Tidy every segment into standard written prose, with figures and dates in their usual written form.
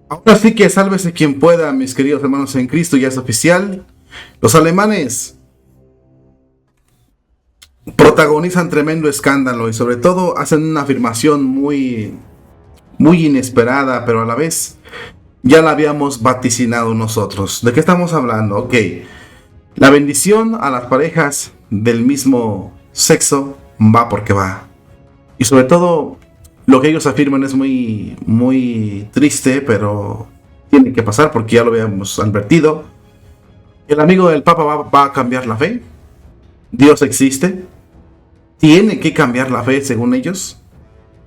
Ahora sí que sálvese quien pueda, mis queridos hermanos en Cristo, ya es oficial. Los alemanes protagonizan tremendo escándalo y sobre todo hacen una afirmación muy inesperada, pero a la vez ya la habíamos vaticinado nosotros. ¿De qué estamos hablando? Ok, la bendición a las parejas del mismo sexo va porque va. Y sobre todo, lo que ellos afirman es muy triste, pero tiene que pasar porque ya lo habíamos advertido. El amigo del Papa va a cambiar la fe. Dios existe. Tiene que cambiar la fe según ellos.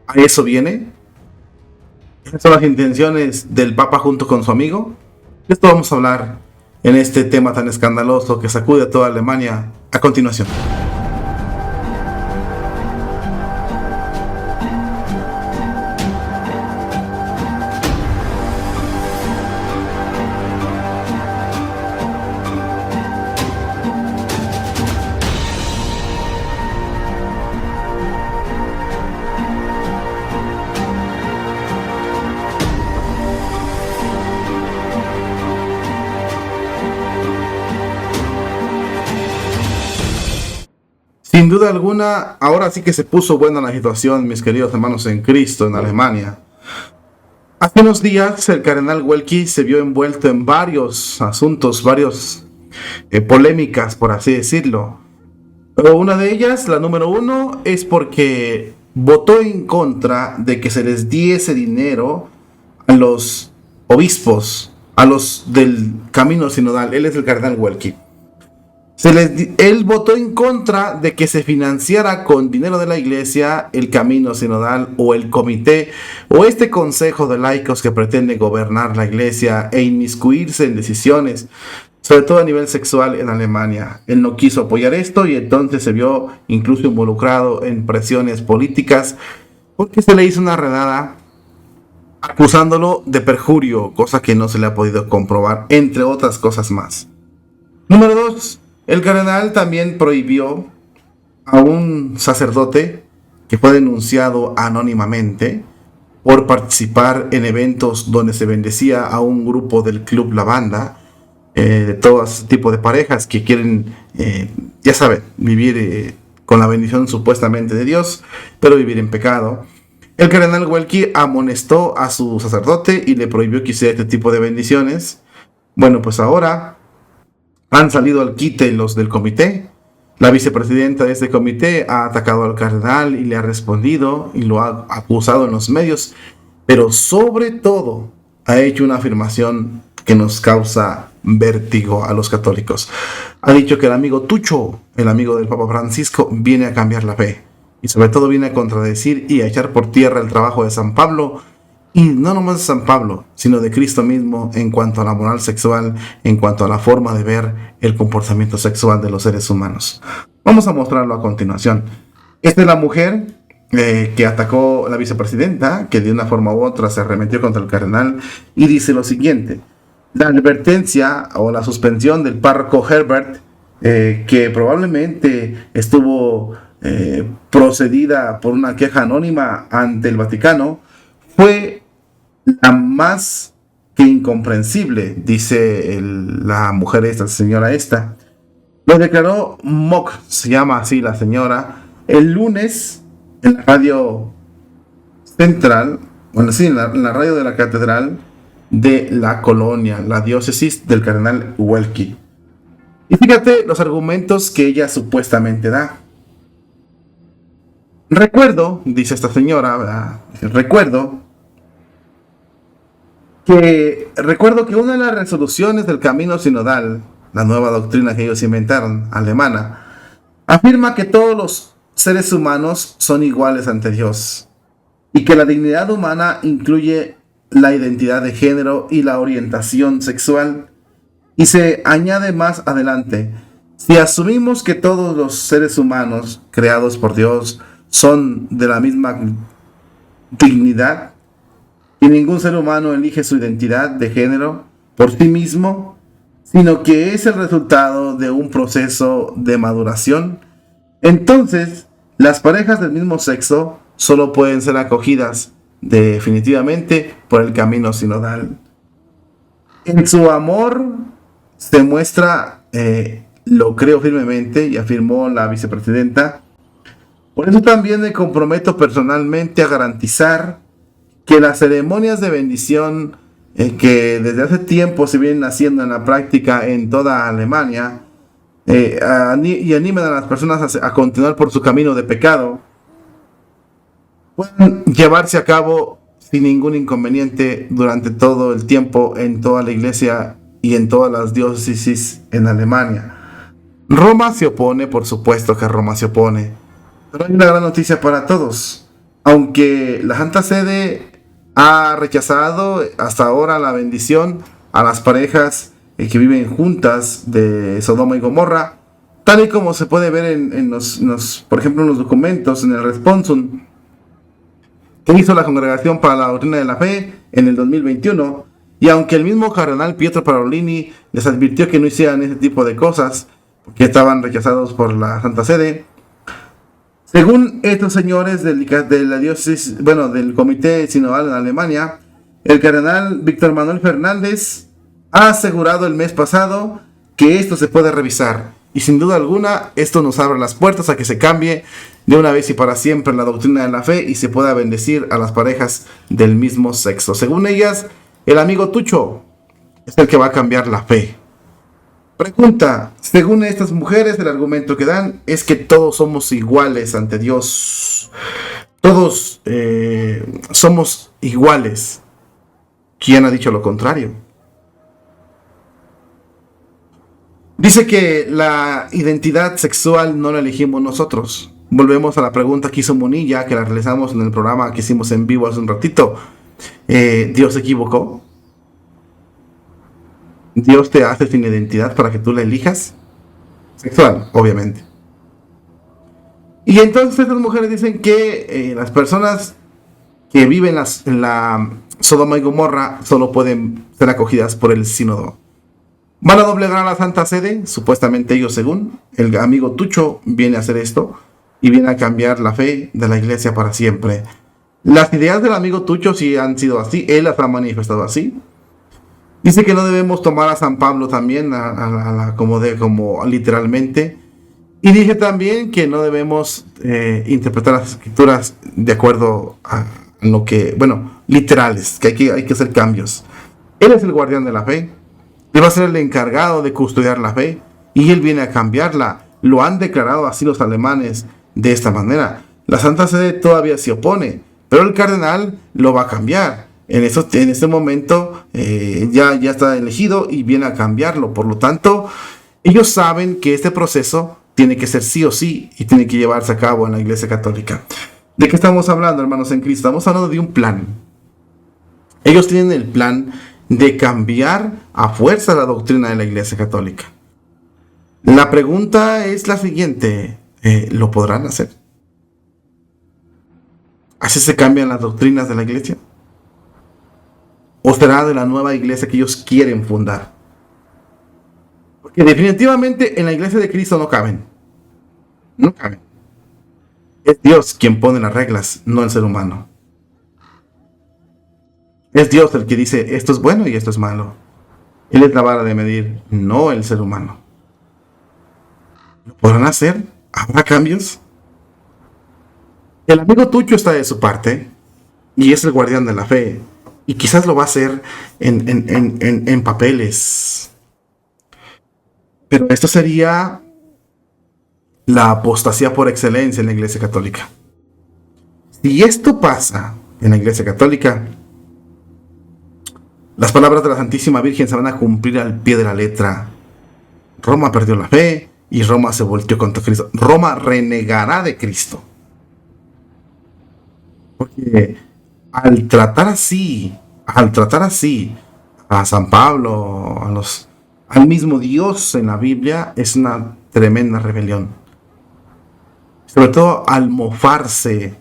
A eso viene. Esas son las intenciones del Papa junto con su amigo. De esto vamos a hablar en este tema tan escandaloso que sacude a toda Alemania a continuación. Sin duda alguna, ahora sí que se puso buena la situación, mis queridos hermanos en Cristo, en Alemania. Hace unos días el cardenal Welki se vio envuelto en varios asuntos, varios polémicas, por así decirlo. Pero una de ellas, la número uno, es porque votó en contra de que se les diese dinero a los obispos, a los del camino sinodal. Él es el cardenal Welki. Él votó en contra de que se financiara con dinero de la iglesia el camino sinodal o el comité o este consejo de laicos que pretende gobernar la iglesia e inmiscuirse en decisiones, sobre todo a nivel sexual en Alemania. Él no quiso apoyar esto y entonces se vio incluso involucrado en presiones políticas porque se le hizo una redada acusándolo de perjurio, cosa que no se le ha podido comprobar, entre otras cosas más. Número 2. El cardenal también prohibió a un sacerdote que fue denunciado anónimamente por participar en eventos donde se bendecía a un grupo del Club La Banda, de todo tipo de parejas que quieren, ya saben, vivir con la bendición supuestamente de Dios, pero vivir en pecado. El cardenal Welki amonestó a su sacerdote y le prohibió que hiciera este tipo de bendiciones. Bueno, pues ahora han salido al quite los del comité. La vicepresidenta de este comité ha atacado al cardenal y le ha respondido y lo ha acusado en los medios, pero sobre todo ha hecho una afirmación que nos causa vértigo a los católicos. Ha dicho que el amigo Tucho, el amigo del Papa Francisco, viene a cambiar la fe y sobre todo viene a contradecir y a echar por tierra el trabajo de San Pablo. Y no nomás de San Pablo, sino de Cristo mismo en cuanto a la moral sexual, en cuanto a la forma de ver el comportamiento sexual de los seres humanos. Vamos a mostrarlo a continuación. Esta es la mujer que atacó a la vicepresidenta, que de una forma u otra se arremetió contra el cardenal, y dice lo siguiente: la advertencia o la suspensión del párroco Herbert, que probablemente estuvo procedida por una queja anónima ante el Vaticano, fue la más que incomprensible, dice la mujer esta, señora esta. Lo declaró Mock, se llama así la señora, el lunes en la radio central, bueno, sí, en la radio de la catedral de la colonia, la diócesis del cardenal Welki. Y fíjate los argumentos que ella supuestamente da. Dice esta señora, ¿verdad? Recuerdo que una de las resoluciones del camino sinodal, la nueva doctrina que ellos inventaron, alemana, afirma que todos los seres humanos son iguales ante Dios y que la dignidad humana incluye la identidad de género y la orientación sexual. Y se añade más adelante: si asumimos que todos los seres humanos creados por Dios son de la misma dignidad, y ningún ser humano elige su identidad de género por sí mismo, sino que es el resultado de un proceso de maduración, entonces las parejas del mismo sexo solo pueden ser acogidas definitivamente por el camino sinodal. En su amor se muestra, lo creo firmemente, y afirmó la vicepresidenta. Por eso también me comprometo personalmente a garantizar que las ceremonias de bendición que desde hace tiempo se vienen haciendo en la práctica en toda Alemania, y animen a las personas a continuar por su camino de pecado, puedan llevarse a cabo sin ningún inconveniente durante todo el tiempo en toda la iglesia y en todas las diócesis en Alemania. Roma se opone, por supuesto que Roma se opone, pero hay una gran noticia para todos. Aunque la Santa Sede ha rechazado hasta ahora la bendición a las parejas que viven juntas de Sodoma y Gomorra, tal y como se puede ver por ejemplo, en los documentos, en el responsum que hizo la Congregación para la Doctrina de la Fe en el 2021, y aunque el mismo cardenal Pietro Parolini les advirtió que no hicieran ese tipo de cosas, porque estaban rechazados por la Santa Sede, según estos señores de la diócesis, del Comité Sinodal en Alemania, el cardenal Víctor Manuel Fernández ha asegurado el mes pasado que esto se puede revisar. Y sin duda alguna, esto nos abre las puertas a que se cambie de una vez y para siempre la doctrina de la fe y se pueda bendecir a las parejas del mismo sexo. Según ellas, el amigo Tucho es el que va a cambiar la fe. Pregunta: según estas mujeres, el argumento que dan es que todos somos iguales ante Dios. Todos somos iguales. ¿Quién ha dicho lo contrario? Dice que la identidad sexual no la elegimos nosotros. Volvemos a la pregunta que hizo Monilla, que la realizamos en el programa que hicimos en vivo hace un ratito. ¿Dios se equivocó? ¿Dios te hace sin identidad para que tú la elijas? Sexual, obviamente. Y entonces estas mujeres dicen que las personas que viven en la Sodoma y Gomorra solo pueden ser acogidas por el sínodo. Van a doblegar a la Santa Sede, supuestamente ellos, según el amigo Tucho, viene a hacer esto y viene a cambiar la fe de la iglesia para siempre. Las ideas del amigo Tucho sí han sido así, él las ha manifestado así. Dice que no debemos tomar a San Pablo también como literalmente. Y dice también que no debemos interpretar las escrituras de acuerdo a lo que, literales, que hay que hacer cambios. Él es el guardián de la fe. Él va a ser el encargado de custodiar la fe y él viene a cambiarla. Lo han declarado así los alemanes de esta manera. La Santa Sede todavía se opone, pero el cardenal lo va a cambiar. En este momento ya está elegido y viene a cambiarlo. Por lo tanto, ellos saben que este proceso tiene que ser sí o sí y tiene que llevarse a cabo en la Iglesia Católica. ¿De qué estamos hablando, hermanos en Cristo? Estamos hablando de un plan. Ellos tienen el plan de cambiar a fuerza la doctrina de la Iglesia Católica. La pregunta es la siguiente: ¿lo podrán hacer? ¿Así se cambian las doctrinas de la Iglesia? ¿O será de la nueva iglesia que ellos quieren fundar? Porque definitivamente en la Iglesia de Cristo no caben. No caben. Es Dios quien pone las reglas, no el ser humano. Es Dios el que dice esto es bueno y esto es malo. Él es la vara de medir, no el ser humano. ¿Lo podrán hacer? ¿Habrá cambios? El amigo Tucho está de su parte y es el guardián de la fe. Y quizás lo va a hacer en papeles. Pero esto sería la apostasía por excelencia en la Iglesia Católica. Si esto pasa en la Iglesia Católica, las palabras de la Santísima Virgen se van a cumplir al pie de la letra. Roma perdió la fe y Roma se volteó contra Cristo. Roma renegará de Cristo. Porque al tratar así a San Pablo, al mismo Dios en la Biblia, es una tremenda rebelión. Sobre todo al mofarse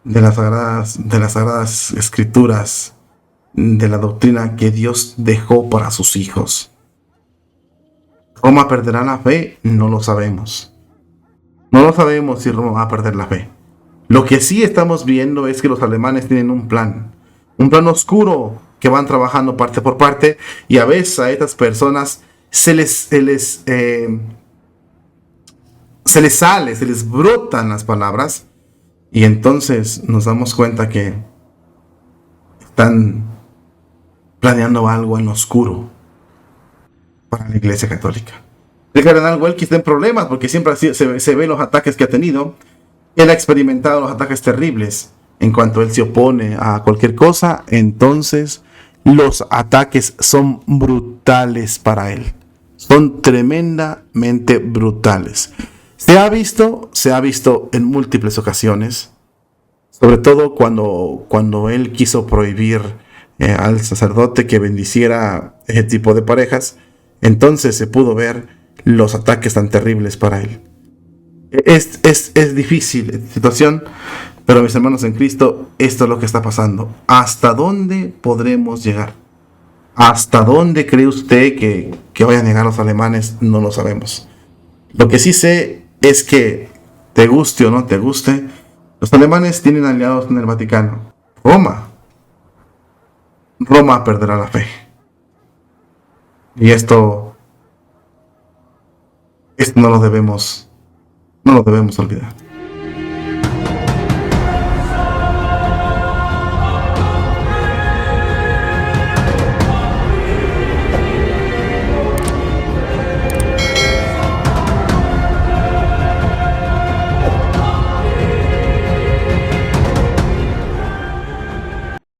de las sagradas escrituras, de la doctrina que Dios dejó para sus hijos. ¿Roma perderá la fe? No lo sabemos. No lo sabemos si Roma va a perder la fe. Lo que sí estamos viendo es que los alemanes tienen un plan oscuro que van trabajando parte por parte, y a veces a estas personas se les brotan las palabras, y entonces nos damos cuenta que están planeando algo en lo oscuro para la Iglesia Católica. El cardenal Welky está en problemas porque siempre se ve los ataques que ha tenido. Él ha experimentado los ataques terribles. En cuanto él se opone a cualquier cosa, entonces los ataques son brutales para él. Son tremendamente brutales. Se ha visto en múltiples ocasiones, sobre todo cuando él quiso prohibir al sacerdote que bendiciera ese tipo de parejas. Entonces se pudo ver los ataques tan terribles para él. Es difícil esta situación, pero mis hermanos en Cristo, esto es lo que está pasando. ¿Hasta dónde podremos llegar? ¿Hasta dónde cree usted que vayan a llegar los alemanes? No lo sabemos. Lo que sí sé es que, te guste o no te guste, los alemanes tienen aliados en el Vaticano. Roma perderá la fe. Y esto no lo debemos olvidar.